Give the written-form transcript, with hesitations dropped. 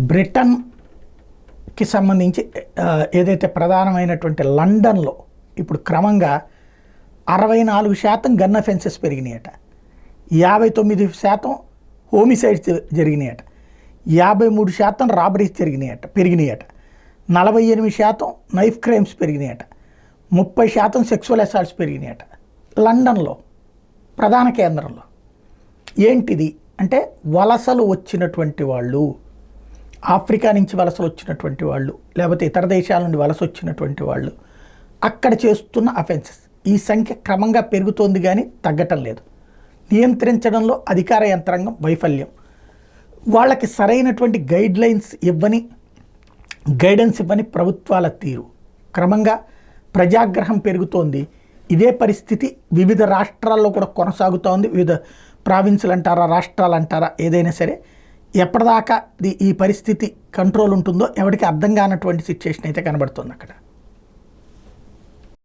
బ్రిటన్కి సంబంధించి ఏదైతే ప్రధానమైనటువంటి లండన్లో ఇప్పుడు క్రమంగా 64% గన్ అఫెన్సెస్ పెరిగినాయట, 59% హోమిసైడ్స్ జరిగినాయట, 53% రాబరీస్ పెరిగినాయట, 48% నైఫ్ క్రైమ్స్ పెరిగినాయట, 30% సెక్సువల్ అసాల్ట్స్ పెరిగినాయట లండన్లో ప్రధాన కేంద్రంలో. ఏంటిది అంటే వలసలు వచ్చినటువంటి వాళ్ళు, ఆఫ్రికా నుంచి వలసలు వచ్చినటువంటి వాళ్ళు, లేకపోతే ఇతర దేశాల నుండి వలస వచ్చినటువంటి వాళ్ళు అక్కడ చేస్తున్న అఫెన్సెస్ ఈ సంఖ్య క్రమంగా పెరుగుతోంది కానీ తగ్గటం లేదు. నియంత్రించడంలో అధికార యంత్రాంగం వైఫల్యం, వాళ్ళకి సరైనటువంటి గైడెన్స్ ఇవ్వని ప్రభుత్వాల తీరు, క్రమంగా ప్రజాగ్రహం పెరుగుతోంది. ఇదే పరిస్థితి వివిధ రాష్ట్రాల్లో కూడా కొనసాగుతోంది. వివిధ ప్రావిన్సులు అంటారా, రాష్ట్రాలు అంటారా, ఏదైనా సరే ఎప్పటిదాకా ఈ పరిస్థితి కంట్రోల్ ఉంటుందో ఎవరికి అర్థం కానటువంటి సిచ్యుయేషన్ అయితే కనబడుతుంది అక్కడ.